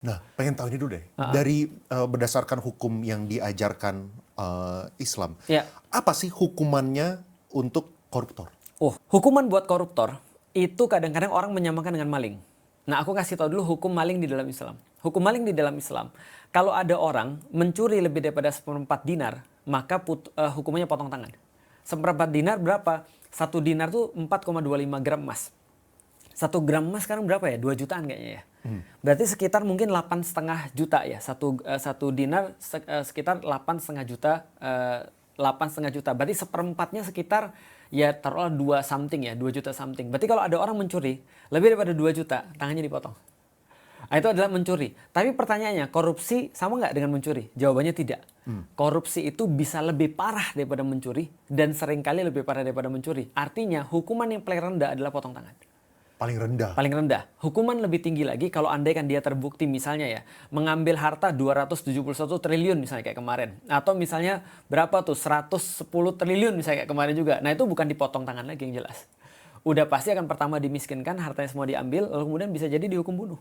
Nah, pengen tahu ini dulu deh. Heeh. Dari berdasarkan hukum yang diajarkan Islam, Ya. apa sih hukumannya untuk koruptor? Oh, hukuman buat koruptor itu kadang-kadang orang menyamakan dengan maling. Nah, aku kasih tahu dulu hukum maling di dalam Islam. Hukum maling di dalam Islam, kalau ada orang mencuri lebih daripada seperempat dinar, maka hukumannya potong tangan. Seperempat dinar berapa? Satu dinar tuh 4,25 gram emas. 1 gram emas sekarang berapa ya? 2 jutaan kayaknya ya. Berarti sekitar mungkin 8,5 juta ya. Satu dinar sekitar 8,5 juta. 8,5 juta. Berarti seperempatnya sekitar ya taruhlah 2 something ya. 2 juta something. Berarti kalau ada orang mencuri lebih daripada 2 juta, tangannya dipotong. Nah, itu adalah mencuri. Tapi pertanyaannya, korupsi sama nggak dengan mencuri? Jawabannya tidak. Korupsi itu bisa lebih parah daripada mencuri dan seringkali lebih parah daripada mencuri. Artinya hukuman yang paling rendah adalah potong tangan. Paling rendah. Paling rendah. Hukuman lebih tinggi lagi kalau andai kan dia terbukti misalnya ya, mengambil harta 271 triliun misalnya kayak kemarin. Atau misalnya berapa tuh, 110 triliun misalnya kayak kemarin juga. Nah itu bukan dipotong tangan lagi yang jelas. Udah pasti akan pertama dimiskinkan, hartanya semua diambil, lalu kemudian bisa jadi dihukum bunuh.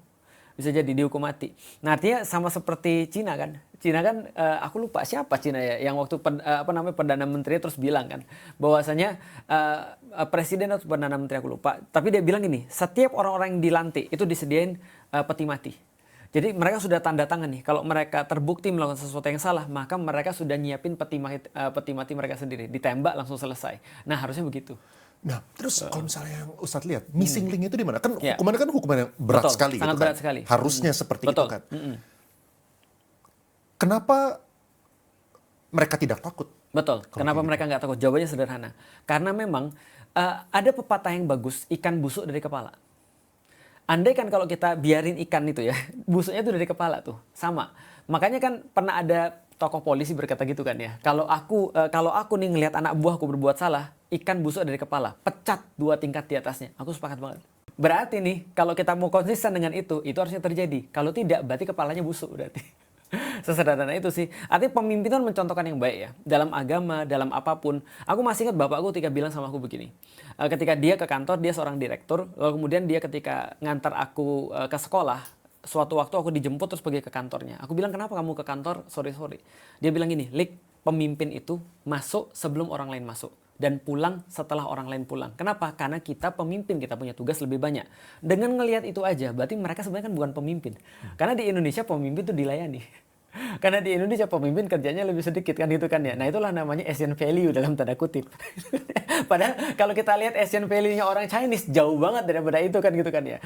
Bisa jadi dihukum mati. Nah artinya sama seperti Cina kan. Cina kan, aku lupa siapa Cina ya, yang waktu Perdana Menteri terus bilang kan, bahwasanya presiden atau Perdana Menteri aku lupa, tapi dia bilang gini, setiap orang-orang yang dilantik itu disediain peti mati. Jadi mereka sudah tanda tangan nih, kalau mereka terbukti melakukan sesuatu yang salah, maka mereka sudah nyiapin peti mati mereka sendiri, ditembak langsung selesai. Nah harusnya begitu. Nah, terus kalau misalnya yang Ustadz lihat, missing link itu di mana? Kan Ya. hukumannya kan hukuman yang berat Betul, sekali sangat gitu berat kan. sekali. Harusnya seperti itu Betul. kan. Kenapa mereka tidak takut? Betul. Kenapa mereka nggak takut? Jawabannya sederhana. Karena memang ada pepatah yang bagus, ikan busuk dari kepala. Andai kan kalau kita biarin ikan itu ya, busuknya itu dari kepala tuh, sama. Makanya kan pernah ada tokoh polisi berkata gitu kan ya. Kalau aku nih ngelihat anak buahku berbuat salah, ikan busuk dari kepala, pecat 2 tingkat di atasnya. Aku sepakat banget. Berarti nih, kalau kita mau konsisten dengan itu harusnya terjadi. Kalau tidak, berarti kepalanya busuk berarti. Sesederhana itu sih. Artinya pemimpin itu mencontohkan yang baik ya. Dalam agama, dalam apapun. Aku masih ingat bapakku ketika bilang sama aku begini. Ketika dia ke kantor, dia seorang direktur. Lalu kemudian dia ketika ngantar aku ke sekolah, suatu waktu aku dijemput terus pergi ke kantornya. Aku bilang, kenapa kamu ke kantor sore-sore? Dia bilang gini, Lik, pemimpin itu masuk sebelum orang lain masuk. Dan pulang setelah orang lain pulang. Kenapa? Karena kita pemimpin, kita punya tugas lebih banyak. Dengan ngelihat itu aja, berarti mereka sebenarnya kan bukan pemimpin. Karena di Indonesia pemimpin itu dilayani. Karena di Indonesia pemimpin kerjanya lebih sedikit kan gitu kan ya. Nah itulah namanya Asian value dalam tanda kutip. Padahal kalau kita lihat Asian value-nya orang Chinese jauh banget daripada itu kan gitu kan ya.